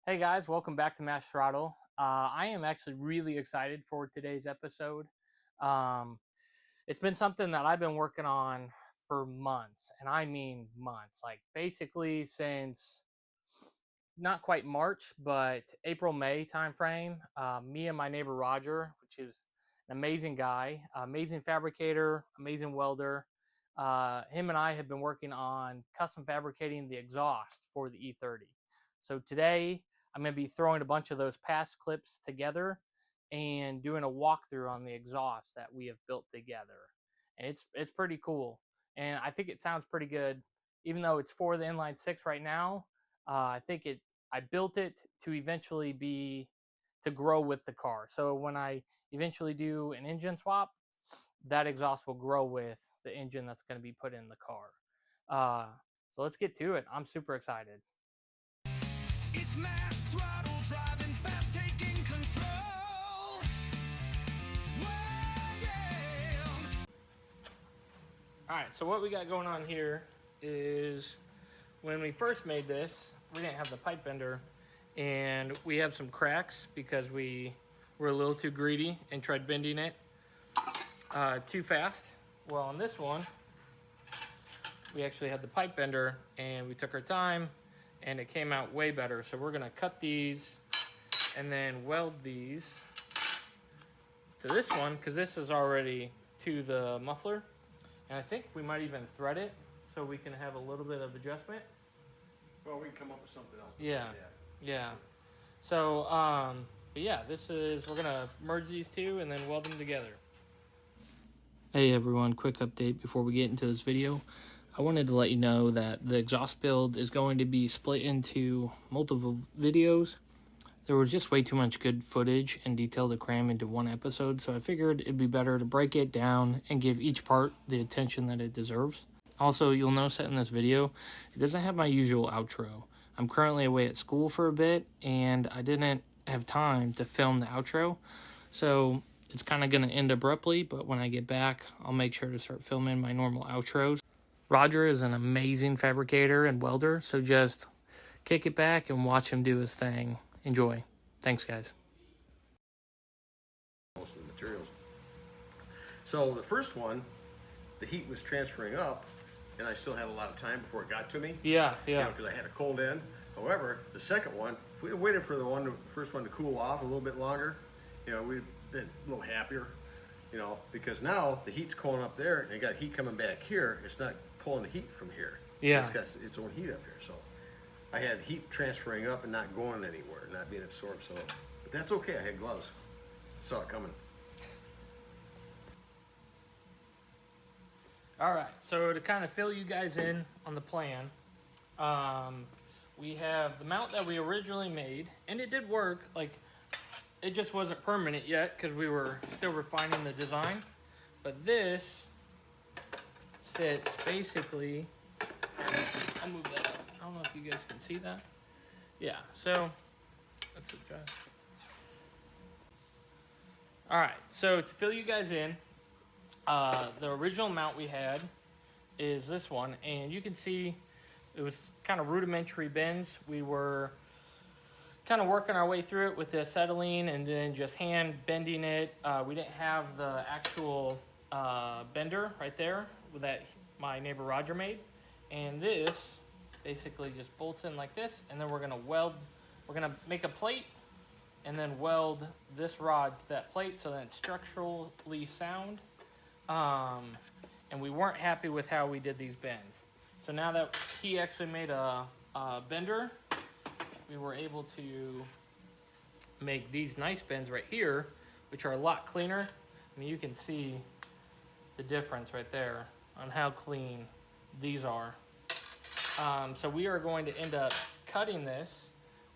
Hey guys, welcome back to Mash Throttle. I am actually really excited for today's episode. Um, it's been something that I've been working on for months, and I mean months, like basically since not quite March, but April, May timeframe. Me and my neighbor Roger, which is an amazing guy, amazing fabricator, amazing welder. Him and I have been working on custom fabricating the exhaust for the E30. So today I'm going to be throwing a bunch of those past clips together and doing a walkthrough on the exhaust that we have built together. And it's pretty cool. And I think it sounds pretty good, even though it's for the inline six right now. I built it to eventually be to grow with the car. So when I eventually do an engine swap, that exhaust will grow with the engine that's going to be put in the car. So let's get to it. I'm super excited. It's mash throttle, driving fast, taking control. Whoa, yeah. All right, so what we got going on here is when we first made this, we didn't have the pipe bender, and we have some cracks because we were a little too greedy and tried bending it too fast. Well, on this one, we actually had the pipe bender and we took our time and it came out way better. So we're gonna cut these and then weld these to this one because this is already to the muffler. And I think we might even thread it so we can have a little bit of adjustment. Well, we can come up with something else. Yeah, That. yeah. So, but yeah, we're gonna merge these two and then weld them together. Hey everyone, quick update before we get into this video. I wanted to let you know that the exhaust build is going to be split into multiple videos. There was just way too much good footage and detail to cram into one episode, so I figured it'd be better to break it down and give each part the attention that it deserves. Also, you'll notice that in this video, it doesn't have my usual outro. I'm currently away at school for a bit, and I didn't have time to film the outro, so it's kind of going to end abruptly, but when I get back, I'll make sure to start filming my normal outros. Roger is an amazing fabricator and welder, so just kick it back and watch him do his thing. Enjoy. Thanks, guys. Most of the materials. So the first one, the heat was transferring up, and I still had a lot of time before it got to me. Yeah. Because I had a cold end. However, the second one, if we'd have waited for the first one to cool off a little bit longer, we'd been a little happier. Because now the heat's cooling up there, and you got heat coming back here. It's not pulling the heat from here. Yeah. It's got its own heat up here. So I had heat transferring up and not going anywhere, not being absorbed. So, but that's okay. I had gloves. Saw it coming. All right, so to kind of fill you guys in on the plan, we have the mount that we originally made, and it did work. Like, it just wasn't permanent yet because we were still refining the design. But this sits basically, I'll move that up. I don't know if you guys can see that. Yeah, so let's adjust. All right, so to fill you guys in, the original mount we had is this one, and you can see it was kind of rudimentary bends. We were kind of working our way through it with the acetylene and then just hand bending it. We didn't have the actual bender right there that my neighbor Roger made, and this basically just bolts in like this, and then we're gonna make a plate and then weld this rod to that plate so that it's structurally sound. And we weren't happy with how we did these bends. So now that he actually made a bender, we were able to make these nice bends right here, which are a lot cleaner. I mean, you can see the difference right there on how clean these are. So we are going to end up cutting this.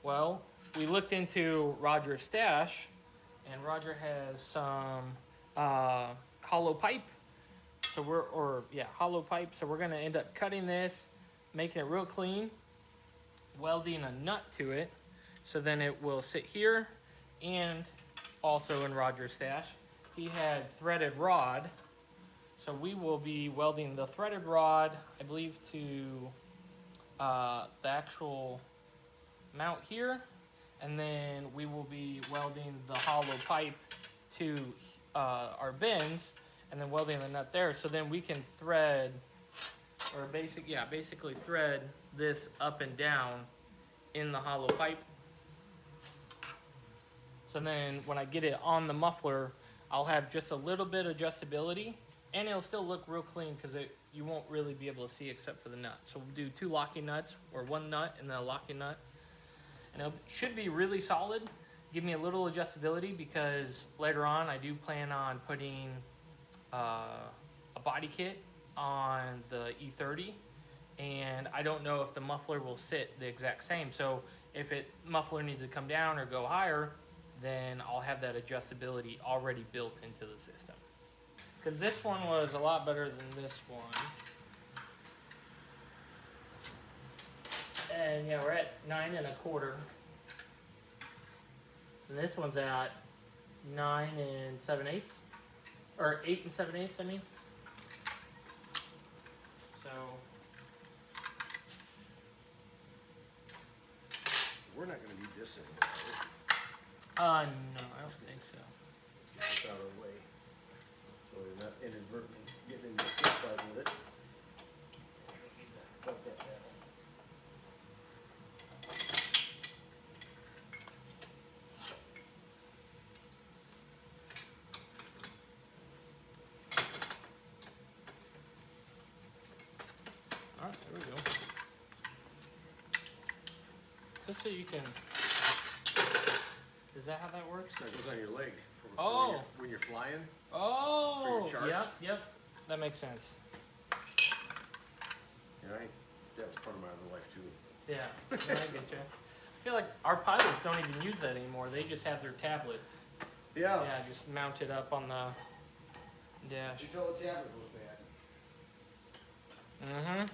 Well, we looked into Roger's stash, and Roger has some hollow pipe. So hollow pipe. So we're gonna end up cutting this, making it real clean, welding a nut to it, so then it will sit here. And also in Roger's stash, he had threaded rod. So we will be welding the threaded rod, I believe, to the actual mount here. and then we will be welding the hollow pipe to our bins, and then welding the nut there. So then we can thread, or basically thread this up and down in the hollow pipe. So then when I get it on the muffler, I'll have just a little bit of adjustability, and it'll still look real clean because you won't really be able to see except for the nut. So we'll do 2 locking nuts, or 1 nut and then a locking nut. And it should be really solid. Give me a little adjustability because later on I do plan on putting a body kit on the E30, and I don't know if the muffler will sit the exact same. So if muffler needs to come down or go higher, then I'll have that adjustability already built into the system. Because this one was a lot better than this one. And yeah, we're at 9 1/4. And this one's at 9 7/8. Or 8 7/8, I mean. So We're not going to need this anymore. no, I don't think so. Let's get this out of the way. So we're not inadvertently getting into this side with it. Cut that down. Alright, there we go. Just so you can. Is that how that works? That goes on your leg. Oh. When you're flying. Oh, For your charts? yep. That makes sense. Yeah, that's part of my other life too. Yeah, I get you. I feel like our pilots don't even use that anymore. They just have their tablets. Yeah. Yeah, just mounted up on the dash. You tell the tablet goes bad. Mm-hmm.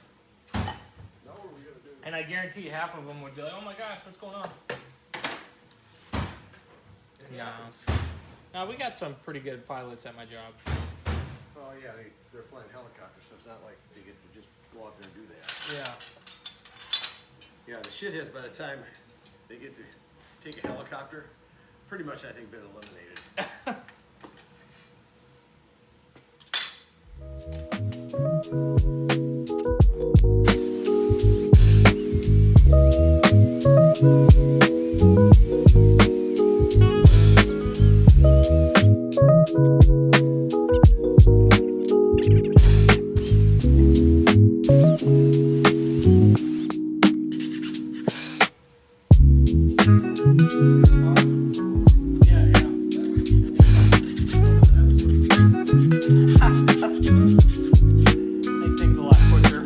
Now what are we gonna do? And I guarantee half of them would be like, "Oh my gosh, what's going on?" Yeah. Now we got some pretty good pilots at my job. Oh yeah, they're flying helicopters, so it's not like they get to just go out there and do that. Yeah. Yeah, the shitheads by the time they get to take a helicopter, pretty much I think been eliminated. Make things a lot quicker.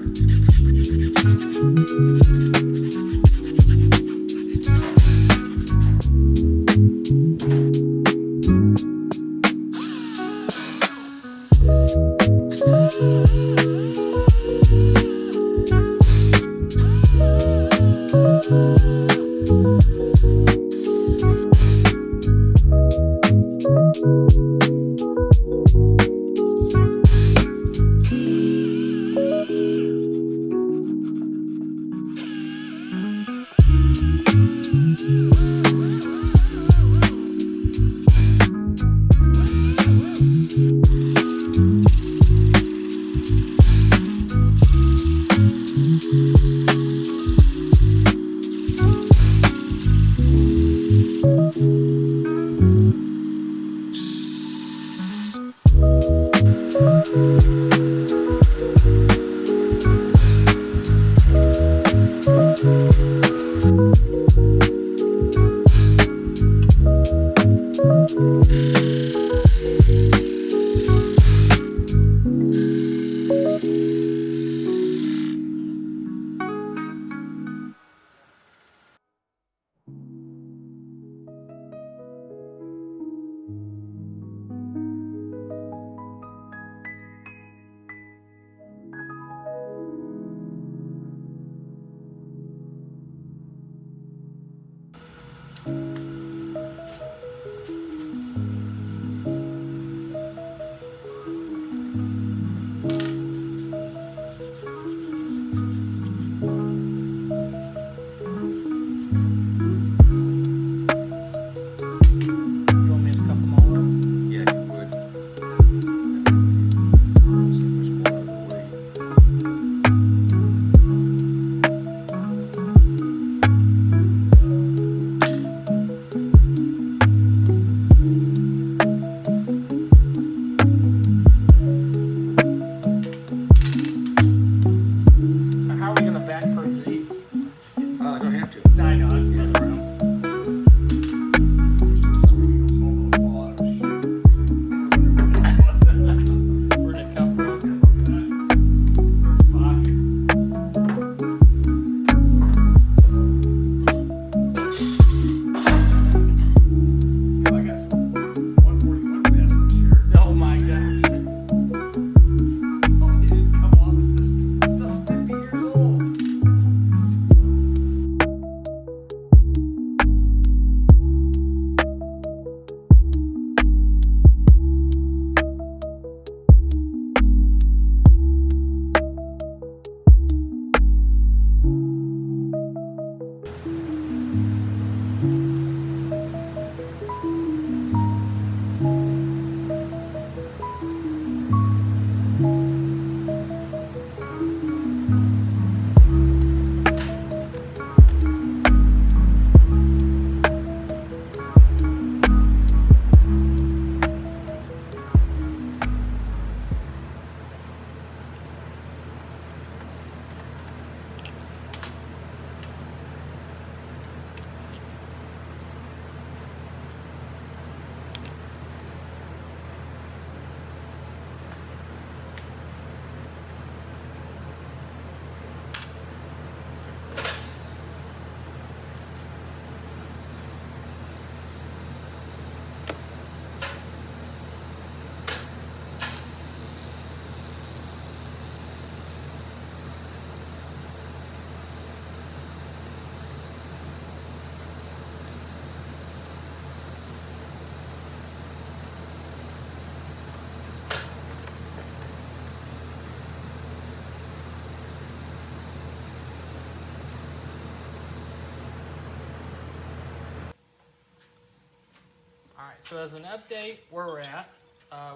So as an update, where we're at,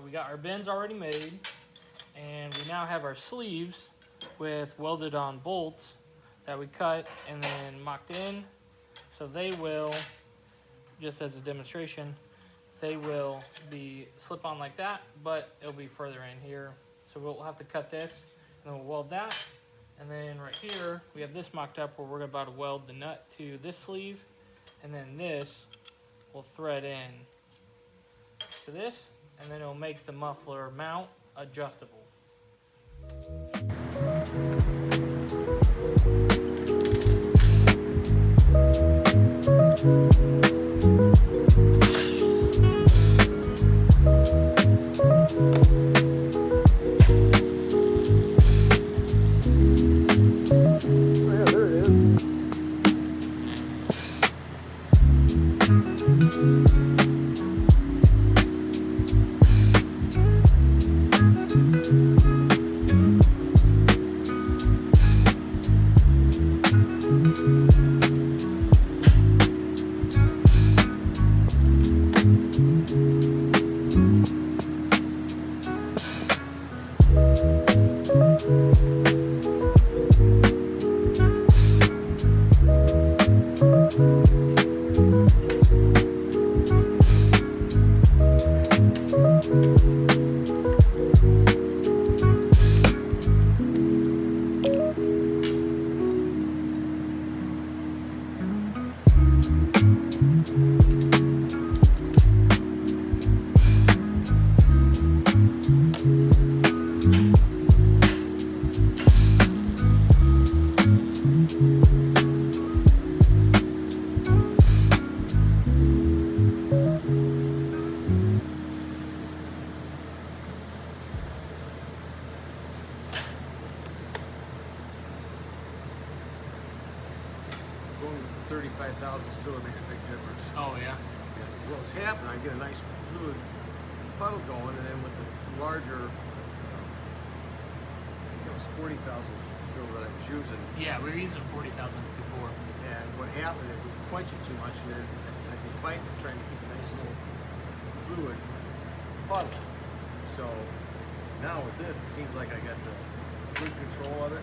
we got our bends already made, and we now have our sleeves with welded on bolts that we cut and then mocked in. So they will, just as a demonstration, they will be slip on like that, but it'll be further in here. So we'll have to cut this, and then we'll weld that. And then right here, we have this mocked up where we're about to weld the nut to this sleeve, and then this will thread in to this, and then it'll make the muffler mount adjustable. Going with the 35 thousandths filler made a big difference. Oh yeah. Yeah, what's happening, I get a nice fluid puddle going, and then with the larger, I think it was 40 thousandths filler that I was using, Yeah, we were using 40 thousandths before. and what happened, it would quench it too much, and then I'd be fighting it, trying to keep a nice little fluid puddle. So now with this, it seems like I got the good control of it.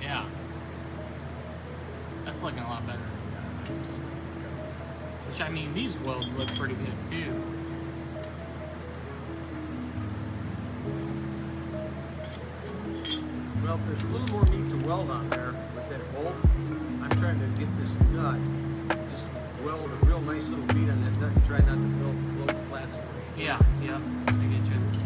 Yeah. That's looking a lot better. Which, I mean, these welds look pretty good too. Well, there's a little more meat to weld on there with that bolt. I'm trying to get this nut, just weld a real nice little bead on that nut and try not to blow the flats away. Yeah, I get you.